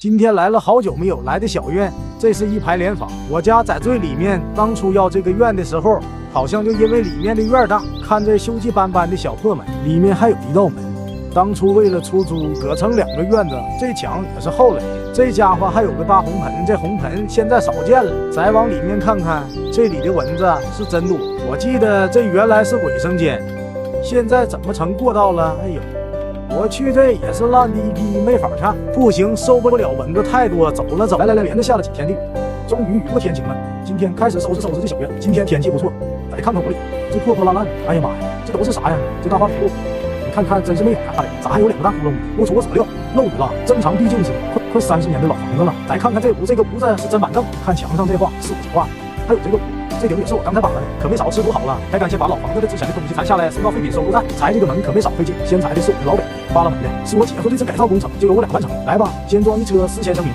今天来了好久没有来的小院，这是一排联房。我家在最里面，当初要这个院的时候，好像就因为里面的院大，看这锈迹斑斑的小破门，里面还有一道门。当初为了出租，隔成2个院子，这墙也是后垒的。这家伙还有个大红盆，这红盆现在少见了。再往里面看看，这里的蚊子是真多。我记得这原来是卫生间，现在怎么成过道了？哎呦！我去，这也是烂的一批，没法看，不行，受不了蚊子太多，走了。来，连着下了几天地，终于雨过天晴了。今天开始收拾这小院，今天天气不错。再看看屋里，这破破烂烂的，哎呀妈呀，这都是啥呀？这大花土，你看，真是没有看，咋还有2个大窟窿？不出我所料，漏雨了。正常毕竟是快30年的老房子了。再看看这屋子是真板凳，看墙上这画是古画，还有这个屋。这顶也是我刚才扒的，可没少吃土好了。该先把老房子的之前的东西裁下来，送到废品收购站。裁这个门可没少费劲，先裁的是我们老北扒拉门的，是我姐夫这次改造工程就由我俩完成。来吧，先装一车事先声明。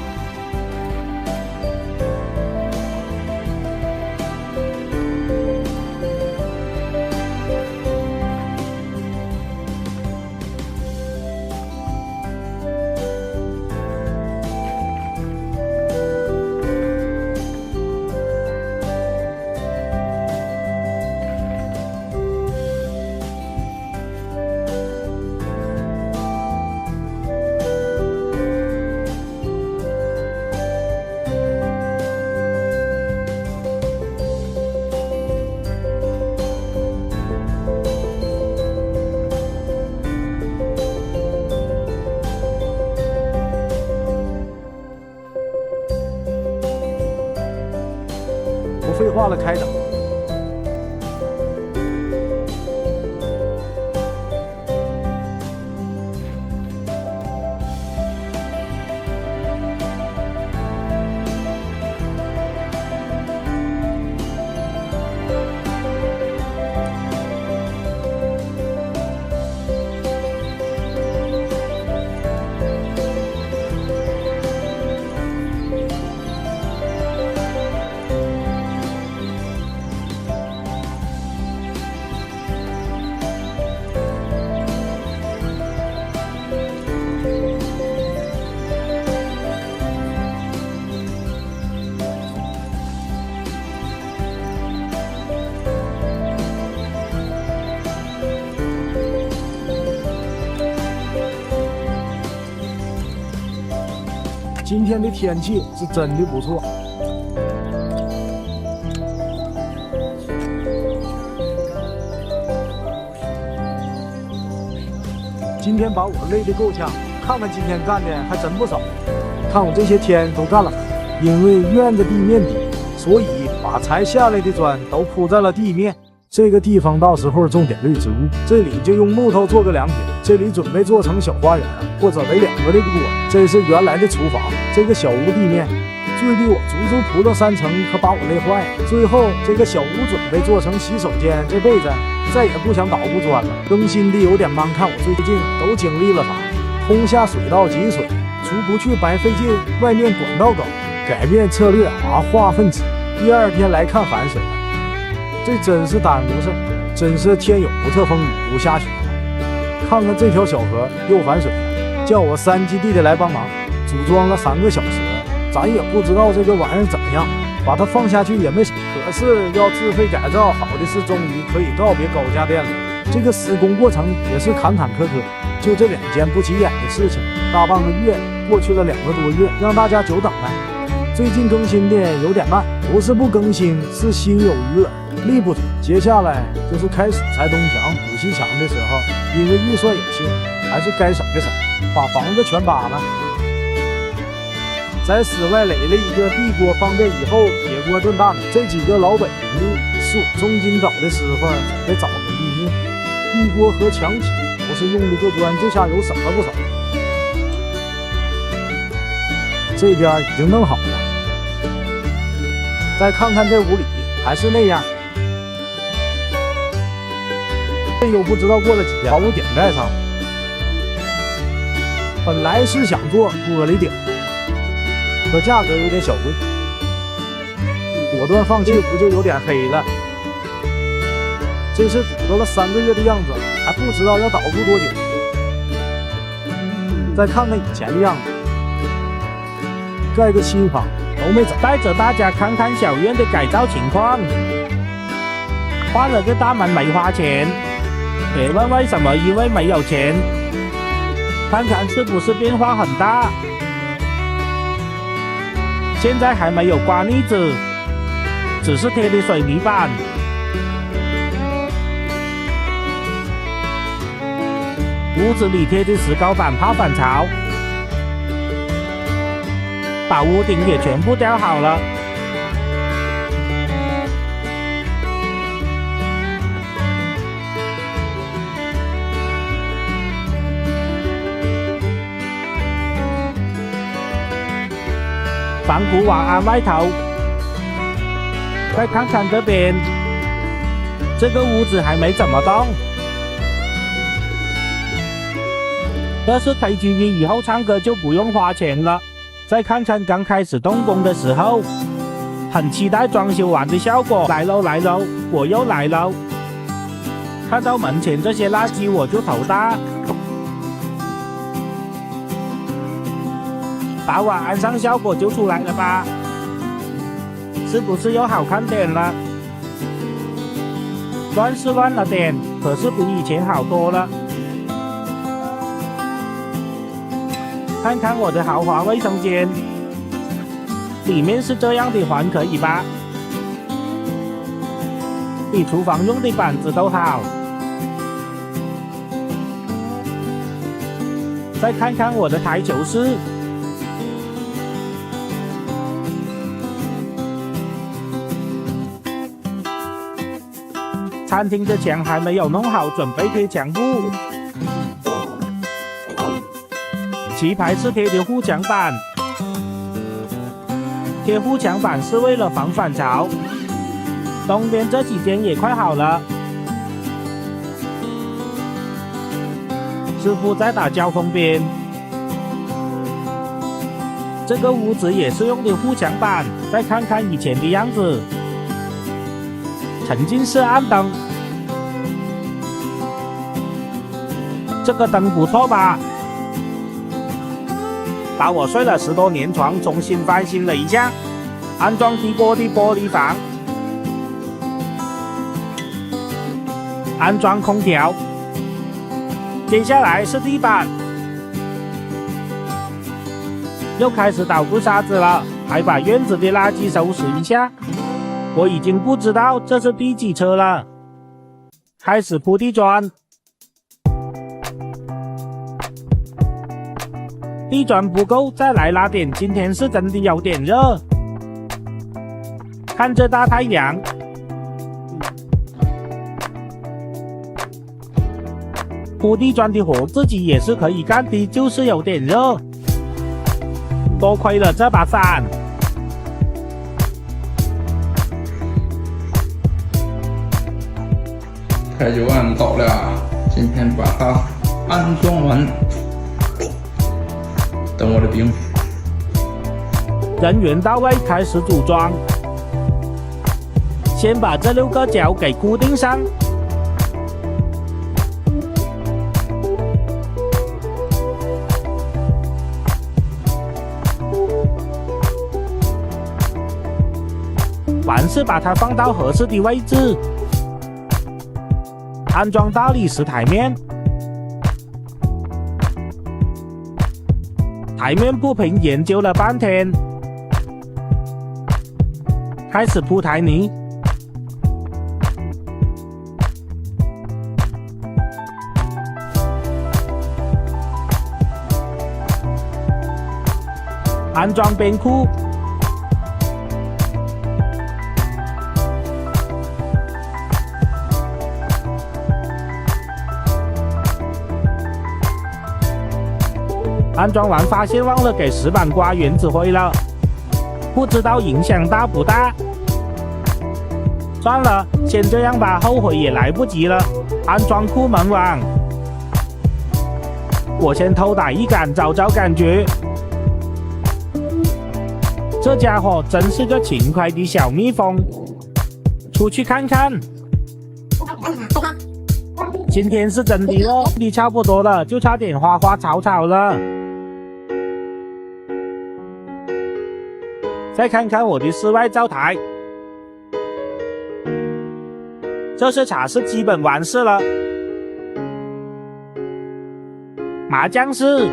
不废话了，开整。今天的天气是真的不错。今天把我累得够呛，看看今天干的还真不少。看我这些天都干了，因为院子地面低，所以把裁下来的砖都铺在了地面。这个地方到时候种点绿植物，这里就用木头做个凉亭，这里准备做成小花园或者围2个这个锅。这是原来的厨房，这个小屋地面坠地我足足铺了3层，可把我累坏了。最后这个小屋准备做成洗手间，这辈子再也不想捣鼓砖了。更新的有点慢，看我最近都经历了啥？通下水道集水，出不去白费劲，外面管道高，改变策略化粪池。第2天来看反水了。这真是耽误事，真是天有不测风雨不下雪。看看这条小河又反水了，叫我3基地的来帮忙，组装了3个小时，咱也不知道这个玩意儿怎么样，把它放下去也没。可是要自费改造，好的是终于可以告别高价店了。这个施工过程也是坎坎坷坷，就这2件不起眼的事情，大半个月过去了2个多月，让大家久等了。最近更新的有点慢，不是不更新，是心有余耳，力不足。接下来就是开始拆东墙补西墙的时候，因为预算有限，还是该省的省，把房子全扒了。在室外垒了一个壁锅，方便以后铁锅炖大米。这几个老北邻是我中金找的师傅给找的地面，壁锅和墙体不是用的这砖，这下有省了不少。这边已经弄好了，再看看这屋里还是那样。这又不知道过了几天，把屋顶盖上。本来是想做玻璃顶，可价格有点小贵，果断放弃，不就有点黑了。这是堵到了3个月的样子，还不知道要捣鼓多久。再看看以前的样子，改个新房都没走。带着大家看看小院的改造情况。换了个大门没花钱，别问为什么，因为没有钱。看看是不是变化很大？现在还没有刮腻子，只是贴的水泥板。屋子里贴的石膏板怕反潮，把屋顶也全部雕好了。防骨瓦安外头，再看看这边，这个屋子还没怎么动。这是 KTV， 以后唱歌就不用花钱了。再看看刚开始动工的时候，很期待装修完的效果。来喽来喽，我又来喽！看到门前这些垃圾我就头大。把瓦安上，效果就出来了吧？是不是又好看点了？乱是乱了点，可是比以前好多了。看看我的豪华卫生间，里面是这样的，还可以吧？比厨房用的板子都好。再看看我的台球室。餐厅的墙还没有弄好，准备贴墙布。棋牌是贴的护墙板，贴护墙板是为了防反潮。东边这几间也快好了，师傅在打交锋边。这个屋子也是用的护墙板，再看看以前的样子。沉浸式暗灯，这个灯不错吧？把我睡了10多年床重新翻新了一下，安装低玻的玻璃房，安装空调。接下来是地板，又开始捣鼓沙子了，还把院子的垃圾收拾一下。我已经不知道这是第几车了。开始铺地砖，地砖不够，再来拉点。今天是真的有点热，看这大太阳。铺地砖的活自己也是可以干的，就是有点热。多亏了这把伞。台球案搞了，今天把它安装完，等我的兵。人员到位，开始组装。先把这6个角给固定上。完事把它放到合适的位置。安装大理石台面，台面不平，研究了半天。开始铺台泥，安装边库。安装完发现忘了给石板刮原子灰了，不知道影响大不大。算了，先这样吧，后悔也来不及了。安装库门网，我先偷打一杆找找感觉。这家伙真是个勤快的小蜜蜂，出去看看。今天是真的热，地差不多了，就差点花花草草了。再看看我的室外灶台，这是茶室基本完事了。麻将室，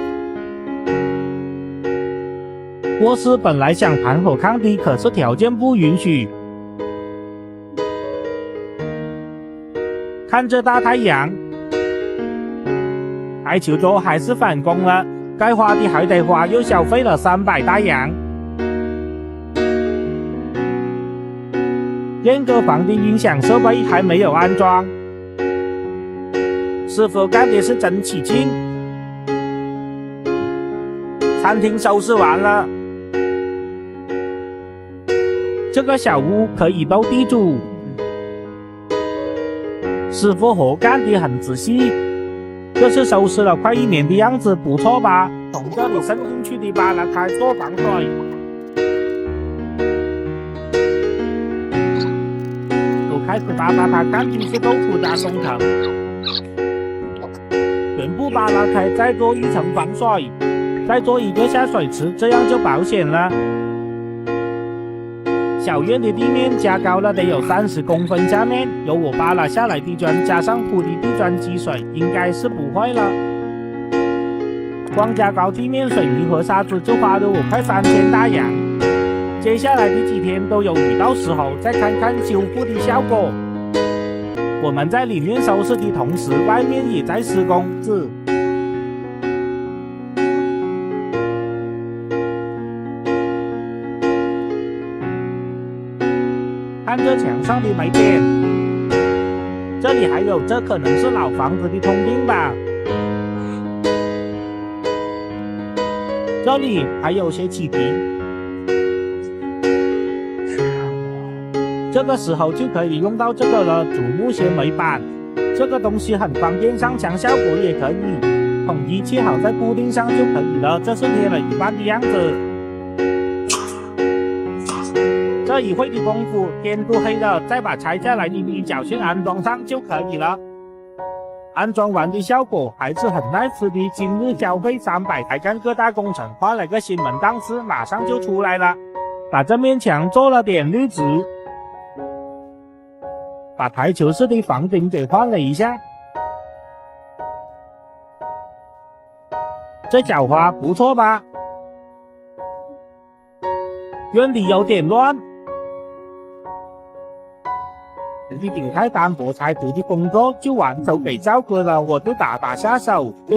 卧室本来想盘火炕的，可是条件不允许。看着大太阳，台球桌还是返工了，该花的还得花，又消费了300大洋。练歌房的音响设备还没有安装，师傅干的是真起劲。餐厅收拾完了，这个小屋可以斗地主。师傅活干得很仔细，这是收拾了快1年的样子，不错吧？从这里伸进去的扒拉开做防水，都开始扒拉它，看起是豆腐渣工程，全部扒拉开，再做1层防水，再做1个下水池，这样就保险了。小院的地面加高了得有30公分，下面有我扒拉下来的砖，加上铺的地砖积水，应该是不会了。光加高地面水泥和沙子就花了我快3000大洋。接下来的几天都有雨，到时候再看看修复的效果。我们在里面收拾的同时，外面也在施工。看这墙上的霉点，这里还有，这可能是老房子的通病吧。这里还有些起皮，这个时候就可以用到这个了，主木纤维板。这个东西很方便，上墙效果也可以，统一切好再固定上就可以了。这是贴了一半的样子。这一会的功夫，天都黑了，再把拆下来的立脚线安装上就可以了。安装完的效果还是很耐吃的，今日消费300，还干各大工程，换了个新门档次，马上就出来了。把这面墙做了点绿植，把台球室的房顶给换了一下。这角花不错吧？院里有点乱。你顶太单薄才图的工作就完手给赵哥了，我就打下手。